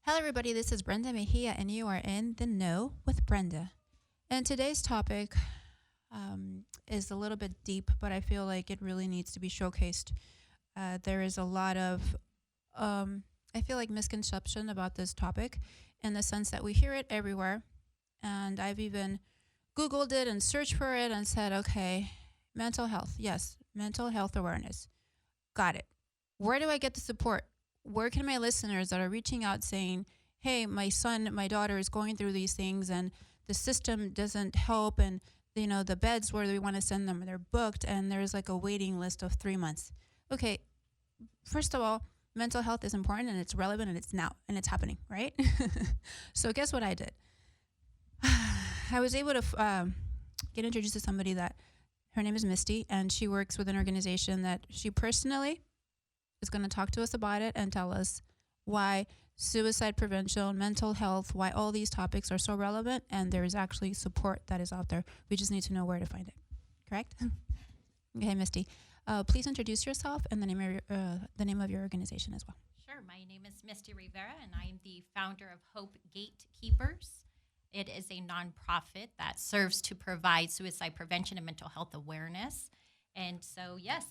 Hello, everybody. This is Brenda Mejia, and you are in the know with Brenda. And today's topic is a little bit deep, but I feel like it really needs to be showcased. There is a lot of, I feel like, misconception about this topic in the sense that we hear it everywhere. And I've even Googled it and searched for it and said, okay, mental health. Yes, mental health awareness. Got it. Where do I get the support? Where can my listeners that are reaching out saying, hey, my son, my daughter is going through these things and the system doesn't help, and the beds where we want to send them, they're booked, and there's like a waiting list of 3 months. Okay, first of all, mental health is important and it's relevant and it's now and it's happening, right? So guess what I did? I was able to get introduced to somebody that her name is Misty, and she works with an organization that she personally is going to talk to us about it and tell us why suicide prevention, mental health, why all these topics are so relevant, and there is actually support that is out there. We just need to know where to find it. Correct? Okay, Misty, please introduce yourself and the name of your organization as well. Sure. My name is Misty Rivera, and I am the founder of HopeGateKeepers. It is a nonprofit that serves to provide suicide prevention and mental health awareness. And so, yes,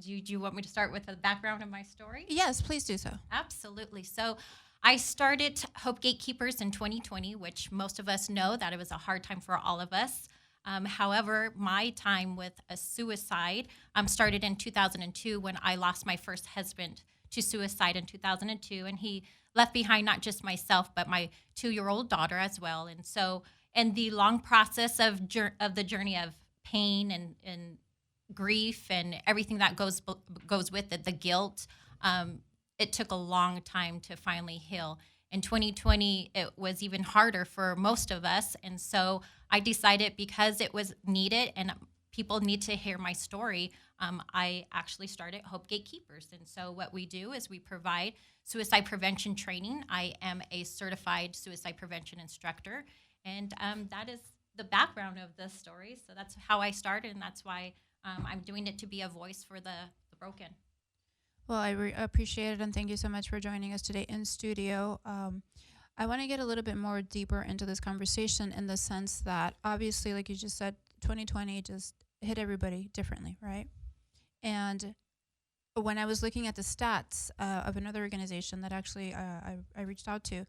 do you want me to start with the background of my story? Yes, please do so. Absolutely. So I started Hope Gatekeepers in 2020, which most of us know that it was a hard time for all of us. However, my time with a suicide started in 2002 when I lost my first husband to suicide in 2002. And he left behind not just myself, but my 2-year-old daughter as well. And so in the long process of the journey of pain and grief and everything that goes with it, the guilt, it took a long time to finally heal. In 2020, it was even harder for most of us. And so I decided, because it was needed and people need to hear my story, I actually started Hope Gatekeepers. And so what we do is we provide suicide prevention training. I am a certified suicide prevention instructor. And that is the background of this story. So that's how I started, and that's why I'm doing it to be a voice for the broken. Well, I appreciate it, and thank you so much for joining us today in studio. I want to get a little bit more deeper into this conversation in the sense that, obviously, like you just said, 2020 just hit everybody differently, right? And when I was looking at the stats of another organization that actually I reached out to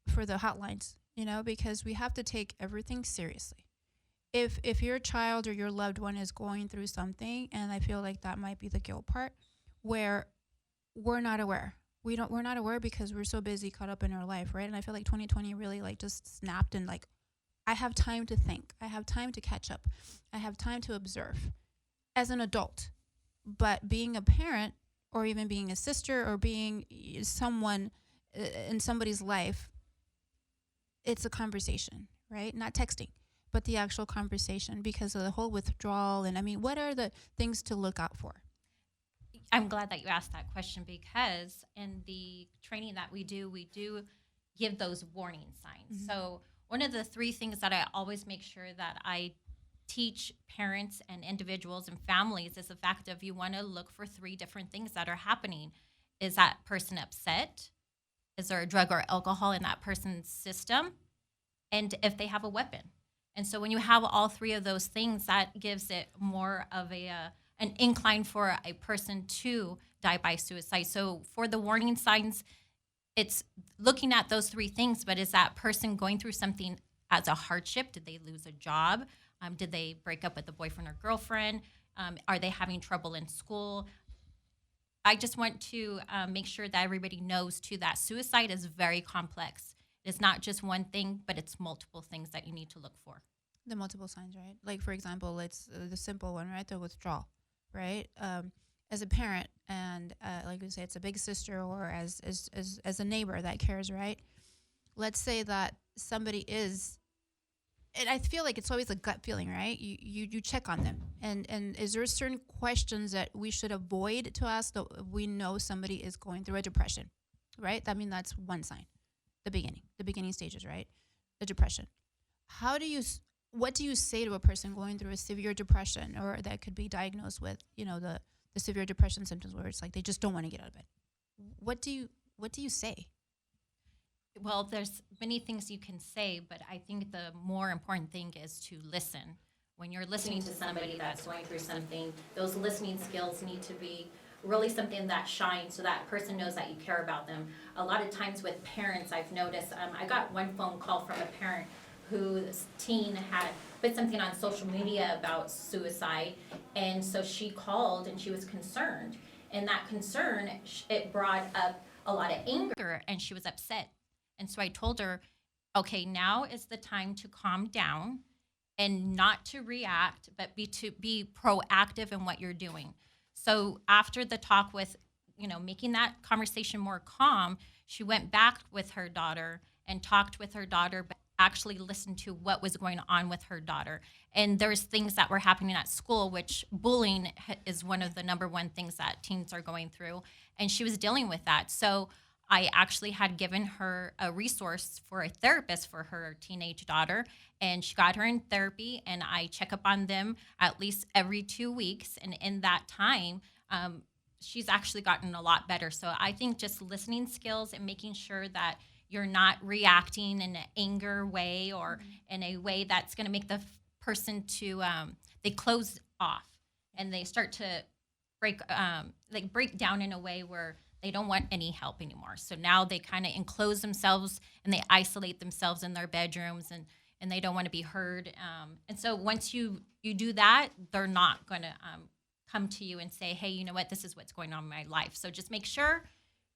for the hotlines, because we have to take everything seriously. If your child or your loved one is going through something, and I feel like that might be the guilt part, where we're not aware. We're not aware because we're so busy caught up in our life, right? And I feel like 2020 really like just snapped, and like, I have time to think. I have time to catch up. I have time to observe as an adult. But being a parent, or even being a sister, or being someone in somebody's life, it's a conversation, right? Not texting, but the actual conversation, because of the whole withdrawal. And I mean, what are the things to look out for? I'm glad that you asked that question, because in the training that we do give those warning signs. Mm-hmm. So one of the 3 things that I always make sure that I teach parents and individuals and families is the fact of, you want to look for 3 different things that are happening. Is that person upset? Is there a drug or alcohol in that person's system? And if they have a weapon. And so when you have all 3 of those things, that gives it more of an incline for a person to die by suicide. So for the warning signs, it's looking at those 3 things, but is that person going through something as a hardship? Did they lose a job? Did they break up with a boyfriend or girlfriend? Are they having trouble in school? I just want to make sure that everybody knows, too, that suicide is very complex. It's not just one thing, but it's multiple things that you need to look for. The multiple signs, right? Like, for example, it's the simple one, right? The withdrawal, right? As a parent, and like we say, it's a big sister, or as a neighbor that cares, right? Let's say that somebody is, and I feel like it's always a gut feeling, right? You check on them, and is there certain questions that we should avoid to ask that we know somebody is going through a depression, right? I mean, that's one sign, the beginning stages, right? The depression. How do you what do you say to a person going through a severe depression, or that could be diagnosed with, the severe depression symptoms, where it's like they just don't want to get out of bed? What do you say? Well, there's many things you can say, but I think the more important thing is to listen. When you're listening to somebody that's going through something, those listening skills need to be really something that shines so that person knows that you care about them. A lot of times with parents, I've noticed, I got one phone call from a parent whose teen had put something on social media about suicide, and so she called and she was concerned. And that concern, it brought up a lot of anger, and she was upset. And so I told her, okay, now is the time to calm down and not to react, but to be proactive in what you're doing. So after the talk with, making that conversation more calm, she went back with her daughter and talked with her daughter, but actually listened to what was going on with her daughter. And there's things that were happening at school, which bullying is one of the number one things that teens are going through. And she was dealing with that. So I actually had given her a resource for a therapist for her teenage daughter, and she got her in therapy, and I check up on them at least every 2 weeks. And in that time, she's actually gotten a lot better. So I think just listening skills and making sure that you're not reacting in an anger way or in a way that's going to make the person they close off and they start to break down in a way where they don't want any help anymore. So now they kind of enclose themselves and they isolate themselves in their bedrooms and they don't want to be heard. And so once you do that, they're not going to come to you and say, hey, you know what, this is what's going on in my life. So just make sure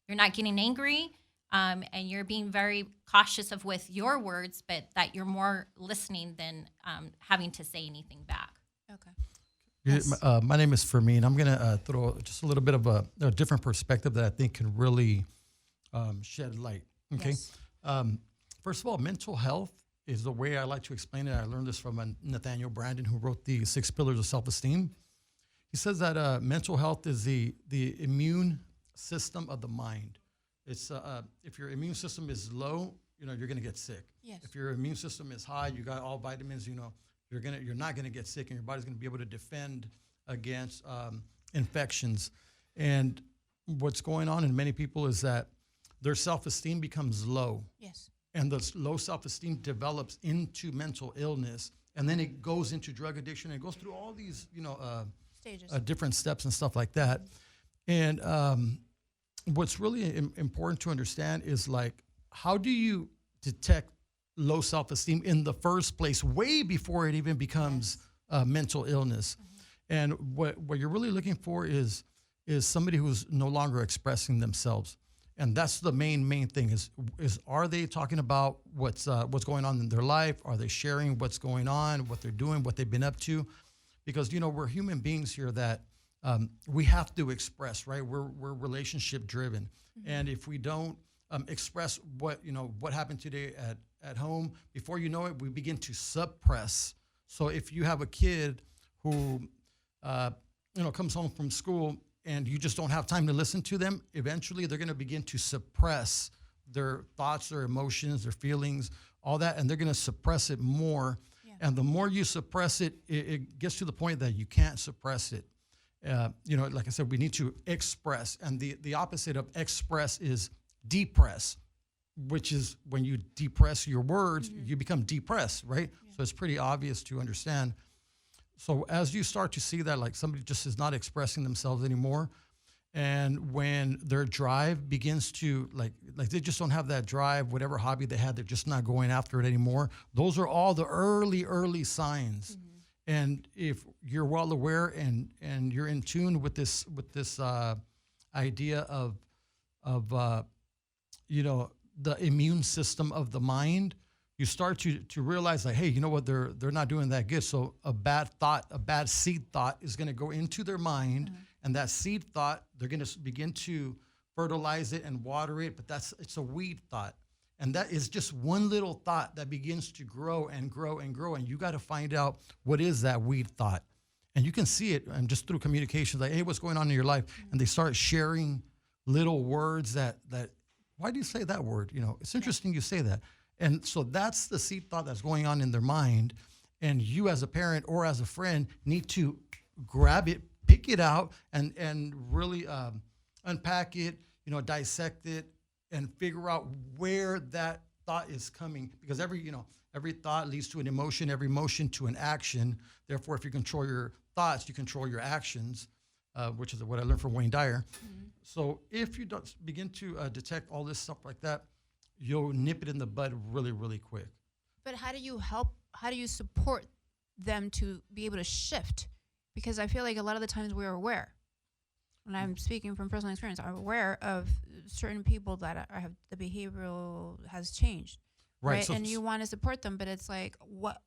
you're not getting angry and you're being very cautious with your words, but that you're more listening than having to say anything back. Okay. Yes. My name is Fermin. I'm going to throw just a little bit of a different perspective that I think can really shed light. Okay. Yes. First of all, mental health is the way I like to explain it. I learned this from Nathaniel Branden, who wrote the 6 Pillars of Self-Esteem. He says that mental health is the immune system of the mind. It's if your immune system is low, you're going to get sick. Yes. If your immune system is high, you got all vitamins, you're not going to get sick, and your body's going to be able to defend against infections. And what's going on in many people is that their self-esteem becomes low. Yes. And the low self-esteem develops into mental illness, and then it goes into drug addiction. And it goes through all these, Stages. Different steps and stuff like that. And what's really important to understand is, like, how do you detect low self-esteem in the first place, way before it even becomes mental illness? And what you're really looking for is somebody who's no longer expressing themselves. And that's the main thing is are they talking about what's going on in their life? Are they sharing what's going on, what they're doing, what they've been up to? Because, we're human beings here that we have to express, right? We're relationship driven. Mm-hmm. And if we don't express what happened today at home, before you know it, we begin to suppress. So if you have a kid who, comes home from school and you just don't have time to listen to them, eventually they're going to begin to suppress their thoughts, their emotions, their feelings, all that, and they're going to suppress it more. Yeah. And the more you suppress it, it gets to the point that you can't suppress it. Like I said, we need to express, and the opposite of express is depress, which is when you depress your words, you become depressed, right? Yeah. So it's pretty obvious to understand. So as you start to see that, like, somebody just is not expressing themselves anymore, and when their drive begins to, like they just don't have that drive, whatever hobby they had, they're just not going after it anymore. Those are all the early signs. Mm-hmm. And if you're well aware and you're in tune with this idea of the immune system of the mind, you start to realize, like, hey, you know what, they're not doing that good. So a bad seed thought is going to go into their mind, and that seed thought, they're going to begin to fertilize it and water it, but it's a weed thought. And that is just one little thought that begins to grow and grow and grow, and you got to find out what is that weed thought. And you can see it and just through communication, like, hey, what's going on in your life? And they start sharing little words that why do you say that word? It's interesting you say that. And so that's the seed thought that's going on in their mind. And you as a parent or as a friend need to grab it, pick it out, and really unpack it, dissect it, and figure out where that thought is coming. Because every thought leads to an emotion, every emotion to an action. Therefore, if you control your thoughts, you control your actions, which is what I learned from Wayne Dyer. Mm-hmm. So if you don't begin to detect all this stuff like that, you'll nip it in the bud really, really quick. But how do you help? How do you support them to be able to shift? Because I feel like a lot of the times we're aware, and I'm speaking from personal experience, I'm aware of certain people that have the behavioral has changed, right? So and you want to support them, but it's like, what?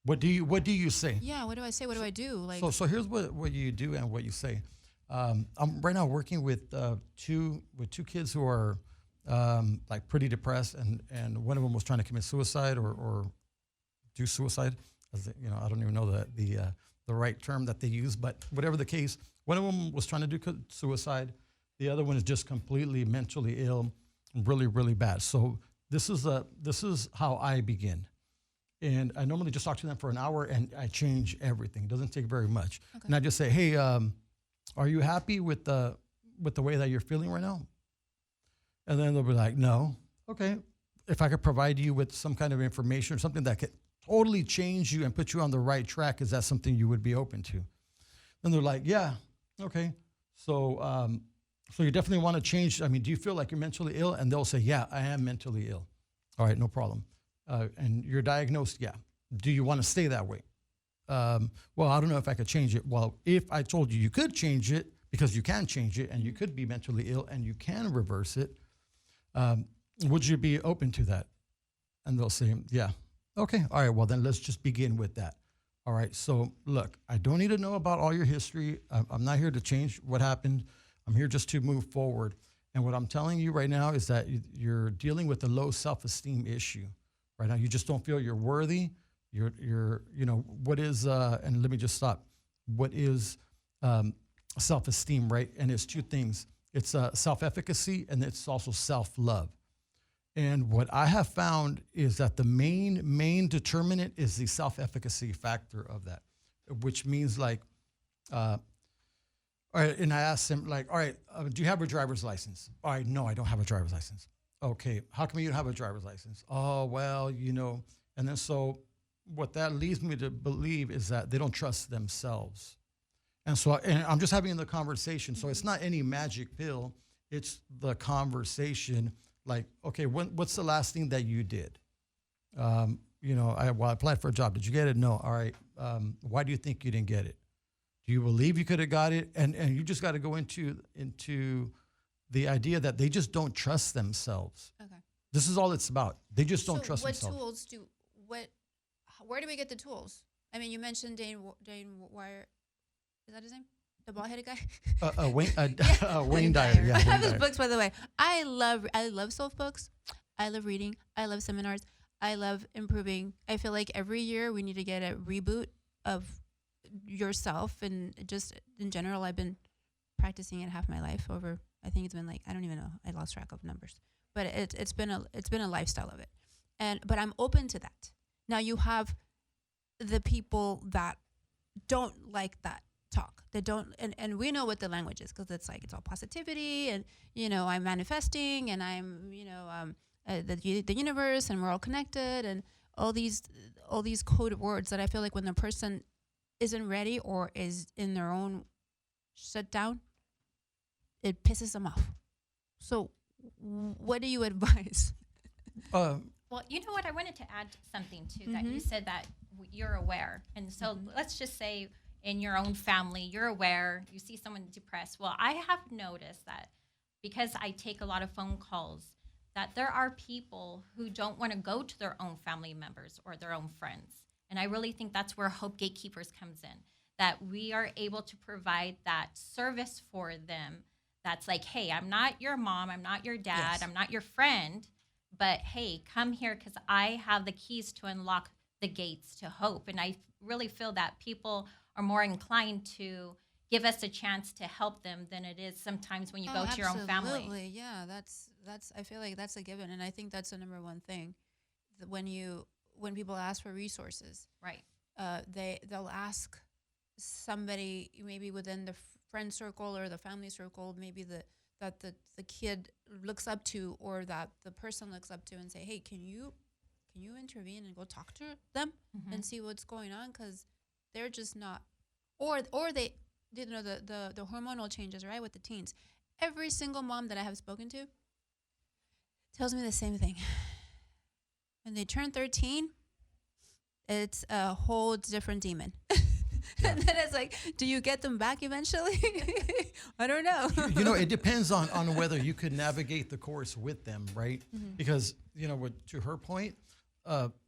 What do you say? Yeah, what do I say? What do I do? Like, so here's what you do and what you say. I'm right now working with two kids who are like pretty depressed, and one of them was trying to commit suicide or do suicide. I don't even know the right term that they use, but whatever the case, one of them was trying to do suicide. The other one is just completely mentally ill, really, really bad. So this is how I begin. And I normally just talk to them for an hour, and I change everything. It doesn't take very much. Okay. And I just say, hey, are you happy with the way that you're feeling right now? And then they'll be like, no. Okay. If I could provide you with some kind of information or something that could totally change you and put you on the right track, is that something you would be open to? And they're like, yeah, okay. So you definitely want to change. I mean, do you feel like you're mentally ill? And they'll say, yeah, I am mentally ill. All right, no problem. And you're diagnosed, yeah. Do you want to stay that way? Well, I don't know if I could change it. Well, if I told you could change it, because you can change it and you could be mentally ill and you can reverse it, would you be open to that? And they'll say, yeah. Okay, all right, well, then let's just begin with that. All right, so look, I don't need to know about all your history. I'm not here to change what happened. I'm here just to move forward. And what I'm telling you right now is that you're dealing with a low self-esteem issue. Right now, you just don't feel you're worthy. What is, and let me just stop. What is self-esteem, right? And it's two things. It's self-efficacy, and it's also self-love. And what I have found is that the main determinant is the self-efficacy factor of that, which means like, all right, and I asked him like, all right, do you have a driver's license? All right, no, I don't have a driver's license. Okay, how come you don't have a driver's license? Oh, well, and then so what that leads me to believe is that they don't trust themselves. And so and I'm just having the conversation. So it's not any magic pill. It's the conversation like, okay, what's the last thing that you did? I applied for a job. Did you get it? No. All right. Why do you think you didn't get it? Do you believe you could have got it? And you just got to go into the idea that they just don't trust themselves. Okay. This is all it's about. They just don't trust themselves. Where do we get the tools? I mean, you mentioned Dane Wire. Is that his name? The bald-headed guy? Wayne Dyer. Yeah, I have his books, by the way. I love self-books. I love reading. I love seminars. I love improving. I feel like every year we need to get a reboot of yourself. And just in general, I've been practicing it half my life over, I think it's been like, I don't even know. I lost track of numbers. But it's been a lifestyle of it. But I'm open to that. Now you have the people that don't like that talk. They don't, and we know what the language is, because it's like, it's all positivity, and I'm manifesting, and I'm the universe, and we're all connected, and all these code words that I feel like when the person isn't ready or is in their own shutdown, it pisses them off. So what do you advise? Well, you know what? I wanted to add something too, that you said that you're aware. And so let's just say in your own family, you're aware, you see someone depressed. Well, I have noticed that because I take a lot of phone calls, that there are people who don't want to go to their own family members or their own friends. And I really think that's where Hope Gatekeepers comes in, that we are able to provide that service for them. That's like, hey, I'm not your mom, I'm not your dad, yes. I'm not your friend, but hey, come here, because I have the keys to unlock the gates to hope. And I really feel that people are more inclined to give us a chance to help them than it is sometimes when you go to your own family. Absolutely, yeah, that's. I feel like that's a given, and I think that's the number one thing. When people ask for resources, right? they'll ask somebody maybe within the friend circle or the family circle, maybe the kid looks up to, or that the person looks up to, and say, hey, can you intervene and go talk to them and see what's going on, because they're just not, or they, the hormonal changes, right, with the teens. Every single mom that I have spoken to tells me the same thing. When they turn 13, it's a whole different demon. And then it's like, do you get them back eventually? I don't know. It depends on whether you could navigate the course with them, right? Because, to her point,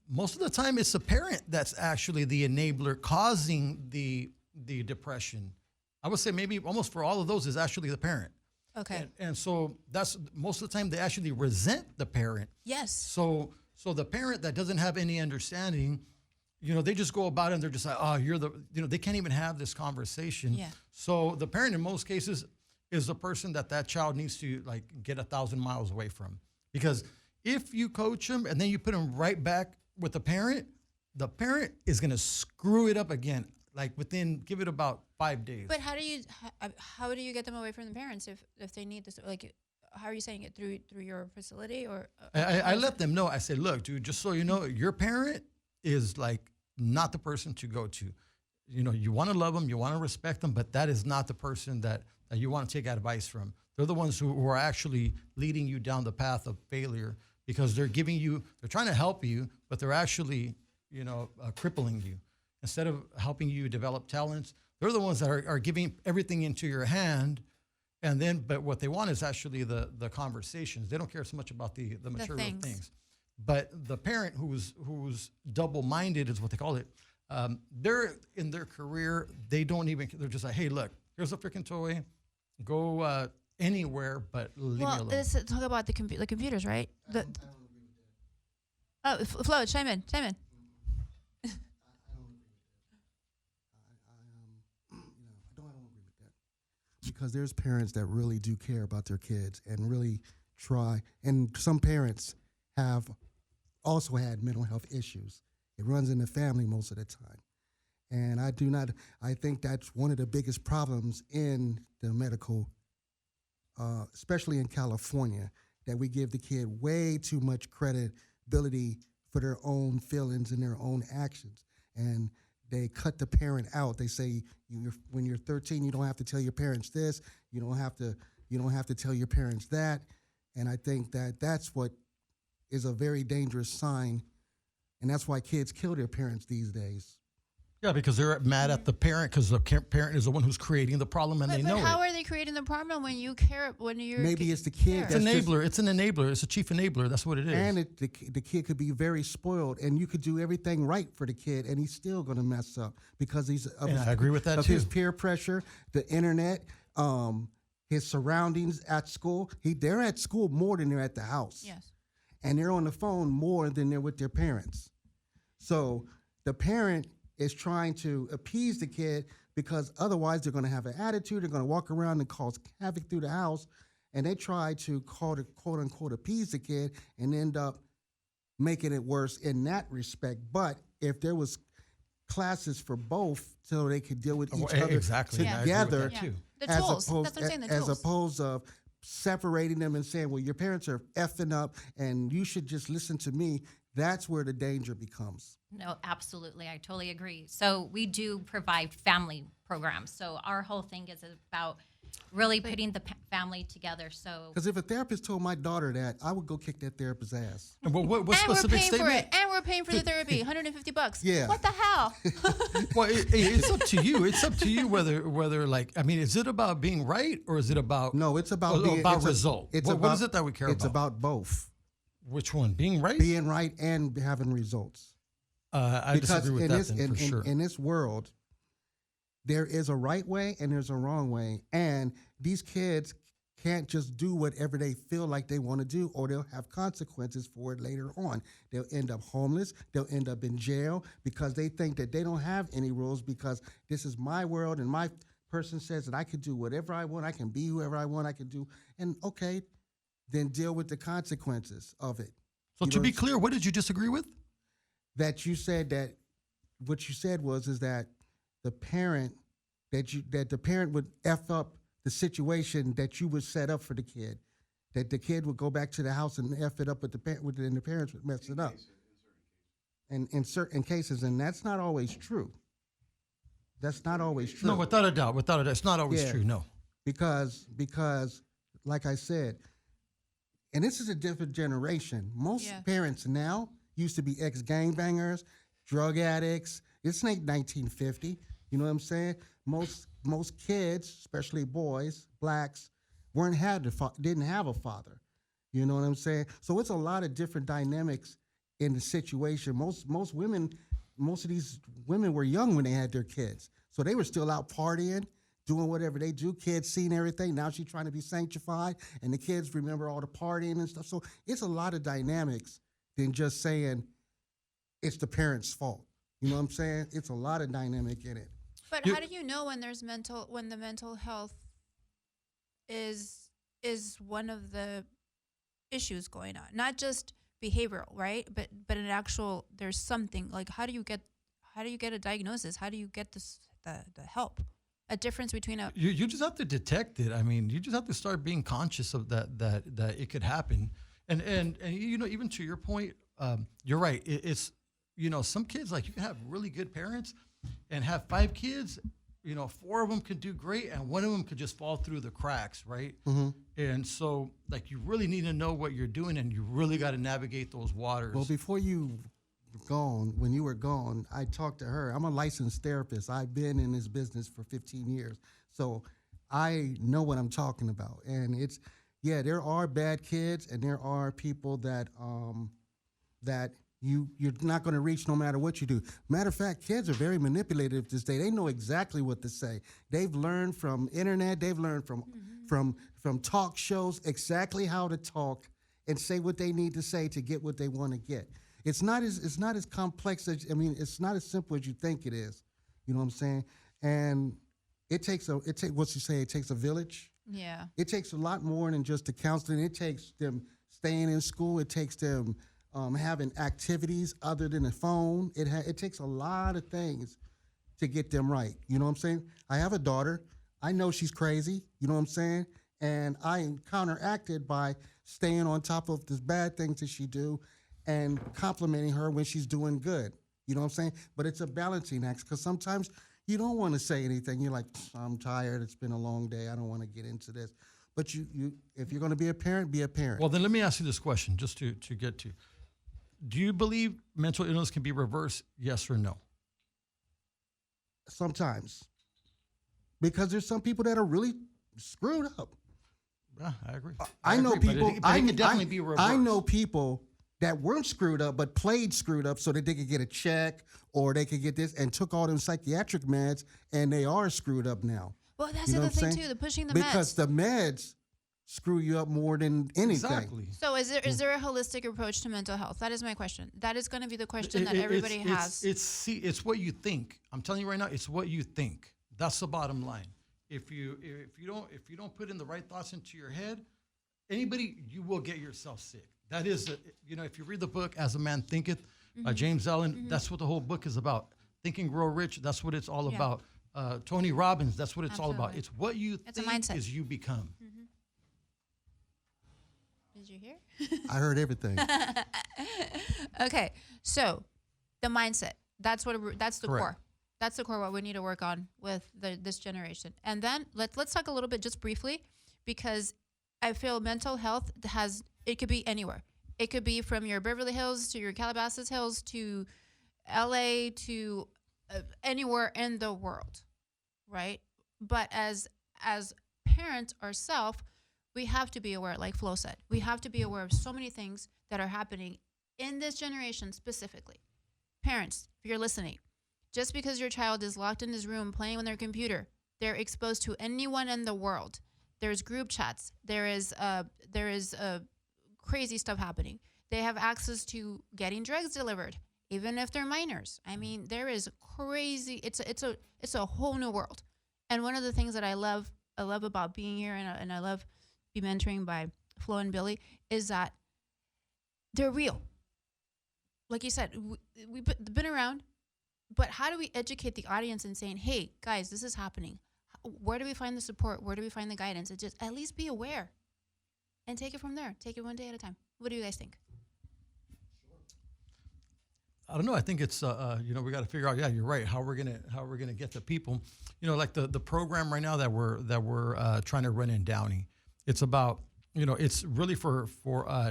most of the time it's the parent that's actually the enabler causing the depression. I would say maybe almost for all of those is actually the parent. Okay. And so that's most of the time they actually resent the parent. Yes. So the parent that doesn't have any understanding, they just go about it and they're just like, oh, they can't even have this conversation. Yeah. So the parent in most cases is the person that child needs to like get 1,000 miles away from. Because if you coach them and then you put them right back with the parent is going to screw it up again. Like give it about 5 days. But how do you get them away from the parents if they need this? Like, how are you saying it, through your facility, or? I let them know. I said, look, dude, just so you know, your parent is like not the person to go to. You want to love them, you want to respect them, but that is not the person that you want to take advice from. They're the ones who are actually leading you down the path of failure, because they're trying to help you, but they're actually, crippling you. Instead of helping you develop talents, they're the ones that are giving everything into your hand. But what they want is actually the conversations. They don't care so much about the material things. But the parent who's double-minded is what they call it. They're in their career. They're just like, hey, look, here's a freaking toy. Go anywhere, but leave me alone. Well, let's talk about the computers, right? Flo, chime in. Because there's parents that really do care about their kids and really try. And some parents have also had mental health issues. It runs in the family most of the time. And I think that's one of the biggest problems in the medical, especially in California, that we give the kid way too much credibility for their own feelings and their own actions. And they cut the parent out. They say when you're 13, you don't have to tell your parents this. You don't have to tell your parents that. And I think that's what is a very dangerous sign, and that's why kids kill their parents these days. Yeah, because they're mad at the parent, because the parent is the one who's creating the problem, and they know it. But how are they creating the problem when you care? Maybe it's the kid. It's an enabler. It's an enabler. It's a chief enabler. That's what it is. And the kid could be very spoiled, and you could do everything right for the kid, and he's still going to mess up because I agree with that of too. His peer pressure, the internet, his surroundings at school. They're at school more than they're at the house. Yes. And they're on the phone more than they're with their parents. So the parent is trying to appease the kid, because otherwise they're going to have an attitude. They're going to walk around and cause havoc through the house. And they try to quote unquote appease the kid and end up making it worse in that respect. But if there was classes for both so they could deal with each other together, too. The tools. That's what I'm saying, the as tools. opposed to separating them and saying, well, your parents are effing up and you should just listen to me. That's where the danger becomes. No, absolutely. I totally agree. So we do provide family programs. So our whole thing is about really putting the family together. So because if a therapist told my daughter that, I would go kick that therapist's ass. What and specific we're paying statement? for it. And we're paying for the therapy, $150. Yeah. What the hell? Well, it's up to you. It's up to you whether like, I mean, is it about being right, or is it about No, it's about result? What is it that we care about? It's about both. Which one? Being right? Being right and having results. I disagree with that then, for sure. In this world, there is a right way and there's a wrong way. And these kids can't just do whatever they feel like they want to do, or they'll have consequences for it later on. They'll end up homeless. They'll end up in jail because they think that they don't have any rules, because this is my world and my person says that I can do whatever I want. I can be whoever I want. I can do. And okay, then deal with the consequences of it. So to be clear, what did you disagree with? That you said that what you said is that the parent that the parent would F up the situation that you would set up for the kid, that the kid would go back to the house and F it up with the parent, and the parents would mess it up. And in certain cases, and that's not always true. That's not always true. No, without a doubt, it's not always Yeah. true. No. Because like I said, and this is a different generation. Most Yeah. parents now used to be ex-gangbangers, drug addicts. It's like 1950. You know what I'm saying? Most kids, especially boys, blacks, didn't have a father. You know what I'm saying? So it's a lot of different dynamics in the situation. Most of these women were young when they had their kids, so they were still out partying, doing whatever they do. Kids seen everything. Now she's trying to be sanctified, and the kids remember all the partying and stuff. So it's a lot of dynamics than just saying it's the parents' fault. You know what I'm saying? It's a lot of dynamic in it. But how do you know when the mental health is one of the issues going on? Not just behavioral, right? But an actual, there's something. Like, how do you get a diagnosis? How do you get the help? A difference between a You just have to detect it. I mean, you just have to start being conscious of that it could happen. And you know, even to your point, you're right. It's some kids, like, you can have really good parents and have 5 kids. 4 of them could do great, and 1 of them could just fall through the cracks, right? Mm-hmm. And so, like, you really need to know what you're doing, and you really got to navigate those waters. Well, before when you were gone, I talked to her. I'm a licensed therapist. I've been in this business for 15 years. So I know what I'm talking about. And there are bad kids, and there are people that you're not going to reach no matter what you do. Matter of fact, kids are very manipulative this day. They know exactly what to say. They've learned from internet. They've learned from talk shows exactly how to talk and say what they need to say to get what they want to get. It's not as complex as, it's not as simple as you think it is. You know what I'm saying? And it takes a village. yeah. It takes a lot more than just the counseling. It takes them staying in school. It takes them having activities other than the phone. It takes a lot of things to get them right. You know what I'm saying? I have a daughter. I know she's crazy. You know what I'm saying? And I counteracted by staying on top of the bad things that she do and complimenting her when she's doing good. You know what I'm saying? But it's a balancing act, because sometimes you don't want to say anything. You're like, I'm tired. It's been a long day. I don't want to get into this. But you if you're going to be a parent, be a parent. Well, then let me ask you this question, just to get to. Do you believe mental illness can be reversed, yes or no? Sometimes. Because there's some people that are really screwed up. Yeah, I agree. I know agree, people. But it can definitely be reversed. I know people that weren't screwed up but played screwed up so that they could get a check or they could get this, and took all them psychiatric meds, and they are screwed up now. Well, that's You know the what I'm thing saying? too. The pushing the Because meds. the meds screw you up more than anything. Exactly. So is there a holistic approach to mental health? That is my question. That is going to be the question that everybody has. It's what you think. I'm telling you right now, it's what you think. That's the bottom line. If you don't put in the right thoughts into your head, you will get yourself sick. That is, if you read the book As a Man Thinketh by James Allen, that's what the whole book is about. Think and Grow Rich, that's what it's all Yeah. about. Tony Robbins, that's what it's all about. Absolutely. It's what you It's a think mindset. is you become. Did you hear? I heard everything. Okay, so the mindset. That's the Correct. core. That's the core what we need to work on with this generation. And then let's talk a little bit just briefly, because I feel mental health it could be anywhere. It could be from your Beverly Hills to your Calabasas Hills to LA to anywhere in the world, right? But as parents ourselves, we have to be aware, like Flo said, we have to be aware of so many things that are happening in this generation specifically. Parents, if you're listening, just because your child is locked in his room playing on their computer, they're exposed to anyone in the world. There's group chats. There is crazy stuff happening. They have access to getting drugs delivered, even if they're minors. I mean, there is crazy. It's a whole new world. And one of the things that I love about being here, and I love be mentoring by Flo and Billy, is that they're real. Like you said, we've been around. But how do we educate the audience in saying, hey, guys, this is happening? Where do we find the support? Where do we find the guidance? It's just at least be aware and take it from there. Take it one day at a time. What do you guys think? I don't know. I think it's we got to figure out. Yeah, you're right. How we're gonna get the people. Like the program right now that we're trying to run in Downey. It's about it's really for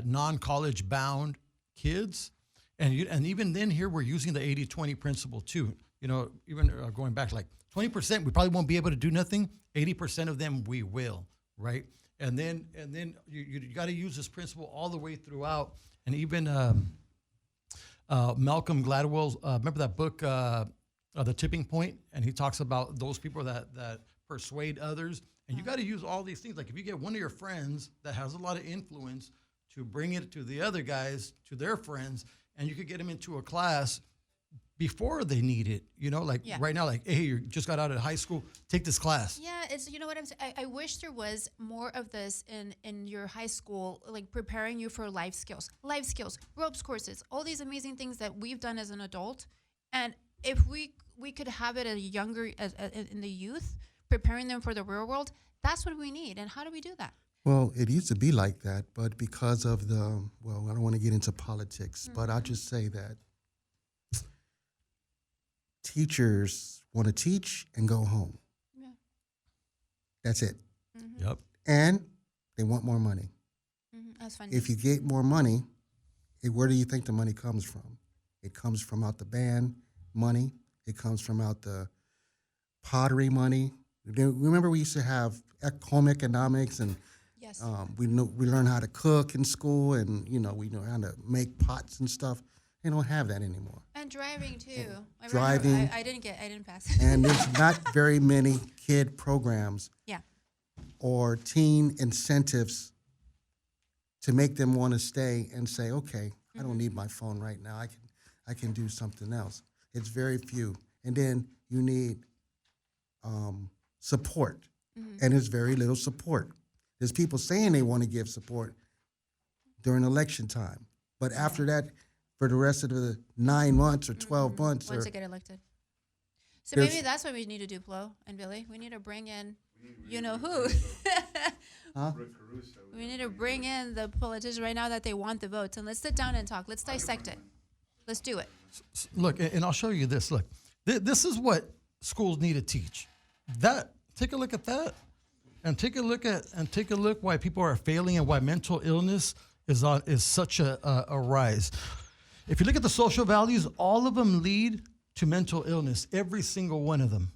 non-college bound kids, and even then here we're using the 80-20 principle too. Even going back like 20%, we probably won't be able to do nothing. 80% of them we will, right? And then you got to use this principle all the way throughout, and even. Malcolm Gladwell, remember that book, The Tipping Point? And he talks about those people that persuade others. And you got to use all these things. Like if you get one of your friends that has a lot of influence to bring it to the other guys, to their friends, and you could get them into a class before they need it. Right now, like, hey, you just got out of high school, take this class. Yeah, it's what I'm saying. I wish there was more of this in your high school, like preparing you for life skills, ropes courses, all these amazing things that we've done as an adult. And if we could have it at a younger, in the youth, preparing them for the real world, that's what we need. And how do we do that? Well, it used to be like that, but because of I don't want to get into politics, but I'll just say that teachers want to teach and go home. Yeah. That's it. Mm-hmm. Yep. And they want more money. Mm-hmm. That's funny. If you get more money, where do you think the money comes from? It comes from out the band money. It comes from out the pottery money. Remember we used to have home economics, and yes. we learn how to cook in school, and we know how to make pots and stuff. They don't have that anymore. And driving too. Driving. I didn't pass. And there's not very many kid programs. Yeah. Or teen incentives to make them want to stay and say, okay, I don't need my phone right now. I can do something else. It's very few. And then you need support. And there's very little support. There's people saying they want to give support during election time. But after that, for the rest of the 9 months or 12 months. Once they get elected. So maybe that's what we need to do, Flo and Billy. We need to bring in, who. Huh? We need to bring in the politicians right now that they want the votes. And let's sit down and talk. Let's dissect it. Let's do it. Look, and I'll show you this. Look, this is what schools need to teach. Take a look at that, and take a look why people are failing and why mental illness is such a rise. If you look at the social values, all of them lead to mental illness, every single one of them.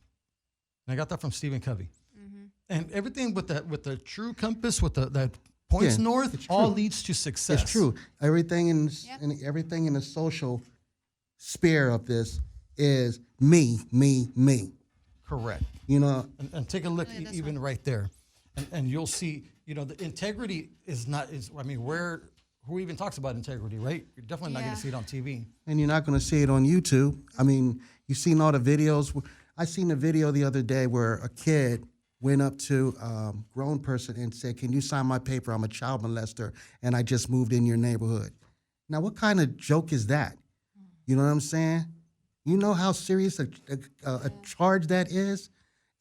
And I got that from Stephen Covey. Mm-hmm. And everything with the true compass, with that points north, all leads to success. It's true. Everything in the social sphere of this is me. Correct. And take a look even right there. And you'll see, the integrity who even talks about integrity, right? You're definitely not going to see it on TV. And you're not going to see it on YouTube. I mean, you've seen all the videos. I seen a video the other day where a kid went up to a grown person and said, can you sign my paper? I'm a child molester, and I just moved in your neighborhood. Now, what kind of joke is that? You know what I'm saying? You know how serious a charge that is?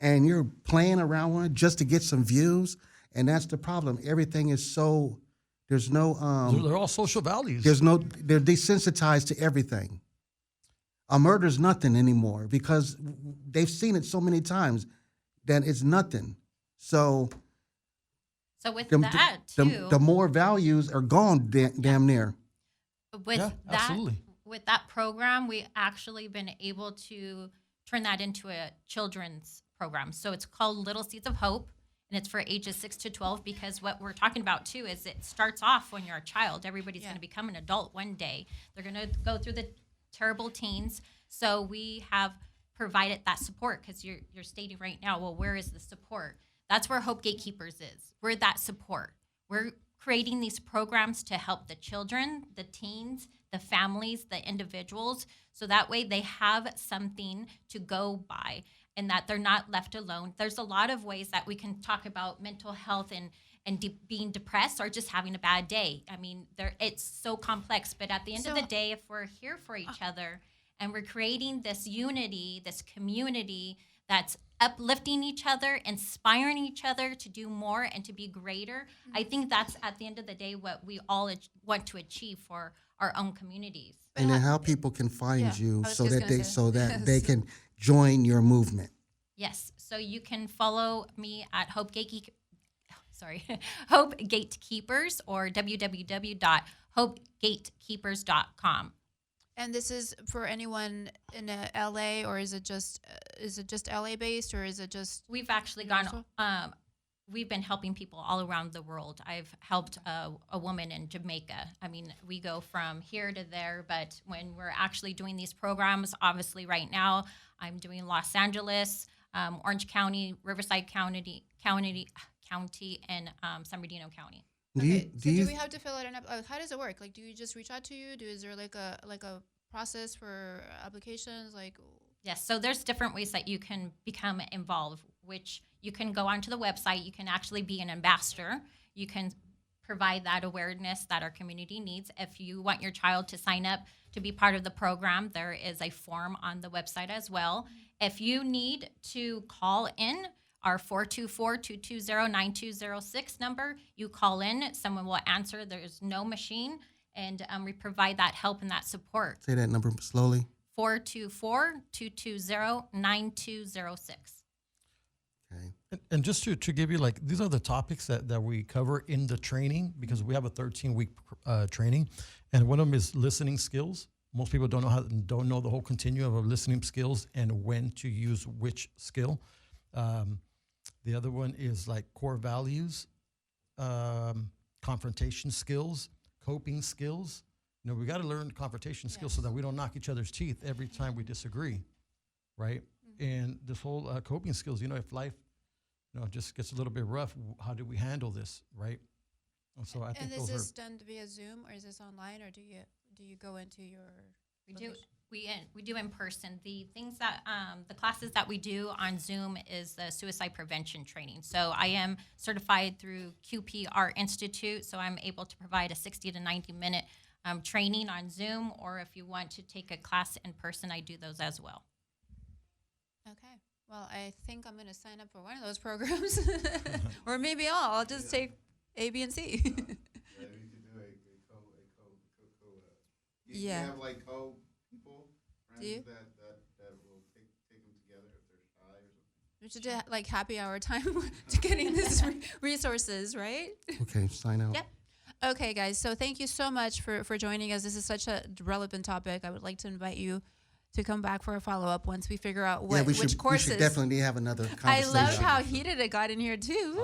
And you're playing around with it just to get some views? And that's the problem. Everything is so... There's no. They're all social values. They're desensitized to everything. A murder's nothing anymore because they've seen it so many times that it's nothing. So with that too, the more values are gone damn near. With that program, we actually been able to turn that into a children's program. So it's called Little Seeds of Hope. And it's for ages 6 to 12 because what we're talking about, too, is it starts off when you're a child. Everybody's going to become an adult one day. They're going to go through the terrible teens. So we have provided that support because you're stating right now, well, where is the support? That's where HopeGateKeepers is. We're that support. We're creating these programs to help the children, the teens, the families, the individuals, so that way they have something to go by and that they're not left alone. There's a lot of ways that we can talk about mental health and being depressed or just having a bad day. I mean, it's so complex, but at the end of the day, if we're here for each other And we're creating this unity, this community that's uplifting each other, inspiring each other to do more and to be greater. I think that's at the end of the day what we all want to achieve for our own communities. And then how people can find Yeah, you I was so just that gonna they say. so that they can join your movement. Yes, so you can follow me at HopeGateKeepers or www.HopeGateKeepers.com. And this is for anyone in LA, or is it just LA based, or is it just We've actually Universal? we've been helping people all around the world. I've helped a woman in Jamaica. I mean, we go from here to there, but when we're actually doing these programs, obviously right now, I'm doing Los Angeles, Orange County, Riverside County, and San Bernardino County. Okay, so do we have to fill out an how does it work? Like, do you just reach out to you? Is there like a process for applications? Like, Yes, so there's different ways that you can become involved, which you can go onto the website. You can actually be an ambassador. You can provide that awareness that our community needs. If you want your child to sign up to be part of the program, there is a form on the website as well. If you need to call in our 424-220-9206 number, you call in, someone will answer. There's no machine, and we provide that help and that support. Say that number slowly. 424-220-9206. Okay. And just to give you, like, these are the topics that we cover in the training, because we have a 13-week training, and one of them is listening skills. Most people don't know the whole continuum of listening skills and when to use which skill. The other one is like core values, confrontation skills, coping skills. You know, we got to learn confrontation skills so that we don't knock each other's teeth every time we disagree, right? And this whole coping skills, you know, if life, you know, just gets a little bit rough, how do we handle this, right? And so I think and this those is are. done via Zoom, or is this online, or do you go into your We do location? we do in person. The things that the classes that we do on Zoom is the suicide prevention training. So I am certified through QPR Institute, so I'm able to provide a 60 to 90 minute training on Zoom, or if you want to take a class in person, I do those as well. Okay. Well, I think I'm going to sign up for one of those programs, or maybe all. I'll just take A, B, and C. Yeah, we could do a you Yeah. have like people, Do you? friends that will take them together if they're shy or something. We should do like happy hour time to getting these resources, right? Okay, sign out. Yep. Okay, guys. So thank you so much for joining us. This is such a relevant topic. I would like to invite you to come back for a follow-up once we figure out which courses. We should definitely have another I conversation. love how heated it got in here too.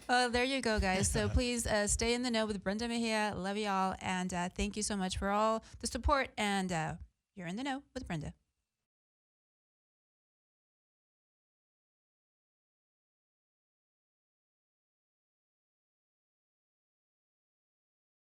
Woo. There you go, guys. So please stay in the know with Brenda Mejia. Love y'all, and thank you so much for all the support. And you're in the know with Brenda.